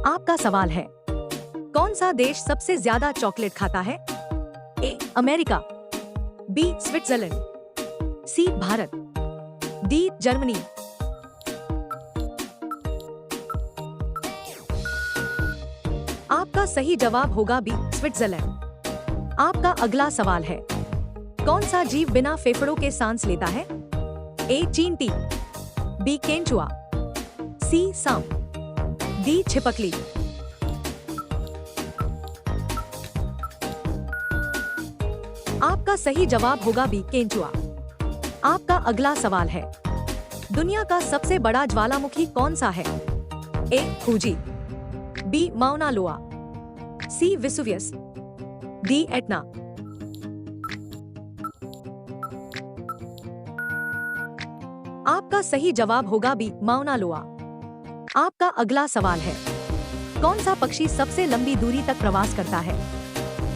आपका सवाल है, कौन सा देश सबसे ज्यादा चॉकलेट खाता है? A America, B Switzerland, C Bharat, D Germany. आपका सही जवाब होगा बी स्विट्जरलैंड। आपका अगला सवाल है, कौन सा जीव बिना फेफड़ों के सांस लेता है? ए चींटी, बी केंचुआ, सी सांप, डी छिपकली। आपका सही जवाब होगा बी केंचुआ। आपका अगला सवाल है, दुनिया का सबसे बड़ा ज्वालामुखी कौन सा है? ए फूजी, बी माउना लोआ, सी विसुवियस, डी एटना। आपका सही जवाब होगा बी माउना लोआ। आपका अगला सवाल है, कौन सा पक्षी सबसे लंबी दूरी तक प्रवास करता है?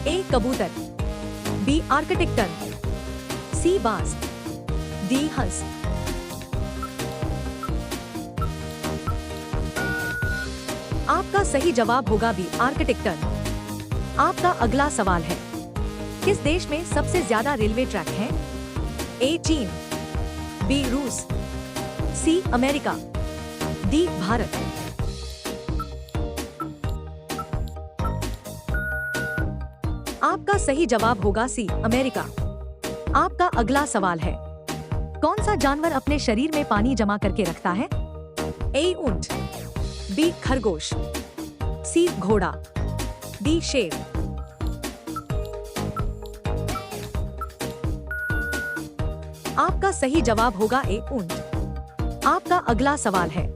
ए कबूतर, बी आर्कटिक टर्न, सी बाज, डी हंस। आपका सही जवाब होगा बी आर्कटिक टर्न। आपका अगला सवाल है, किस देश में सबसे ज्यादा रेलवे ट्रैक हैं? ए चीन, बी रूस, सी अमेरिका, डी भारत। आपका सही जवाब होगा सी अमेरिका। आपका अगला सवाल है, कौन सा जानवर अपने शरीर में पानी जमा करके रखता है? ए ऊंट, बी खरगोश, सी घोड़ा, डी शेर। आपका सही जवाब होगा ए ऊंट। आपका अगला सवाल है,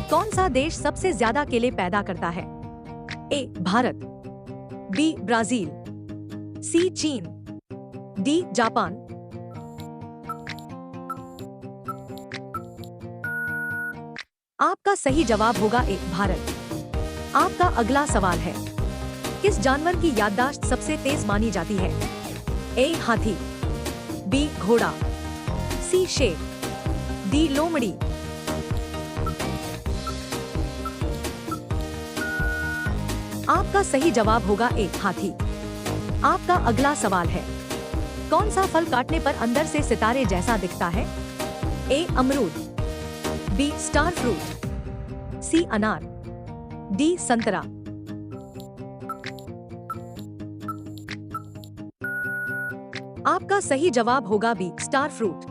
कौन सा देश सबसे ज्यादा केले पैदा करता है? ए भारत, बी ब्राजील, सी चीन, डी जापान। आपका सही जवाब होगा ए भारत। आपका अगला सवाल है, किस जानवर की याददाश्त सबसे तेज मानी जाती है? ए हाथी, बी घोड़ा, सी शेर, डी लोमड़ी। आपका सही जवाब होगा ए हाथी। आपका अगला सवाल है, कौन सा फल काटने पर अंदर से सितारे जैसा दिखता है? ए अमरूद, बी स्टार फ्रूट, सी अनार, डी संतरा। आपका सही जवाब होगा बी स्टार फ्रूट।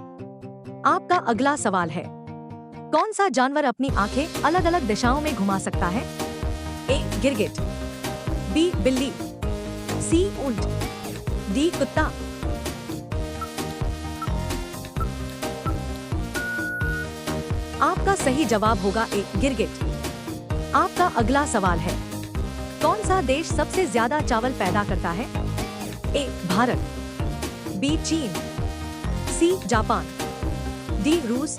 आपका अगला सवाल है, कौन सा जानवर अपनी आंखें अलग अलग दिशाओं में घुमा सकता है? ए गिरगिट, बी बिल्ली, सी ऊंट, डी कुत्ता। आपका सही जवाब होगा ए गिरगिट। आपका अगला सवाल है, कौन सा देश सबसे ज्यादा चावल पैदा करता है? ए भारत, बी चीन, सी जापान, डी रूस।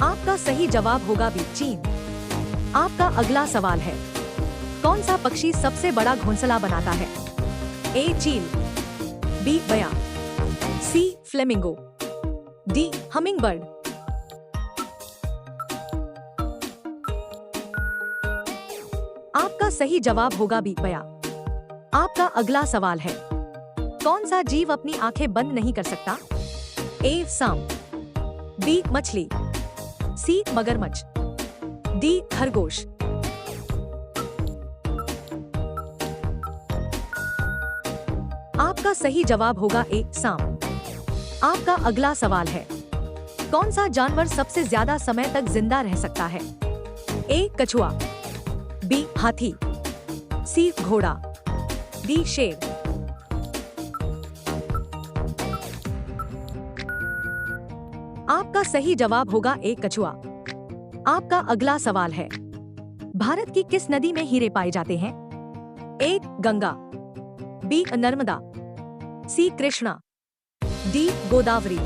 आपका सही जवाब होगा बी चीन। आपका अगला सवाल है, कौन सा पक्षी सबसे बड़ा घोंसला बनाता है? ए चील, बी बया, सी फ्लेमिंगो, डी हमिंगबर्ड। आपका सही जवाब होगा बी बया। आपका अगला सवाल है, कौन सा जीव अपनी आंखें बंद नहीं कर सकता? ए सांप, बी मछली, सी मगरमच्छ, डी खरगोश। आपका सही जवाब होगा ए सांप। आपका अगला सवाल है, कौन सा जानवर सबसे ज्यादा समय तक जिंदा रह सकता है? ए कछुआ, बी हाथी, सी घोड़ा, डी शेर। आपका सही जवाब होगा ए कछुआ। आपका अगला सवाल है, भारत की किस नदी में हीरे पाए जाते हैं? ए गंगा, बी नर्मदा, सी कृष्णा, डी गोदावरी।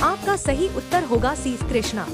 आपका सही उत्तर होगा सी कृष्णा।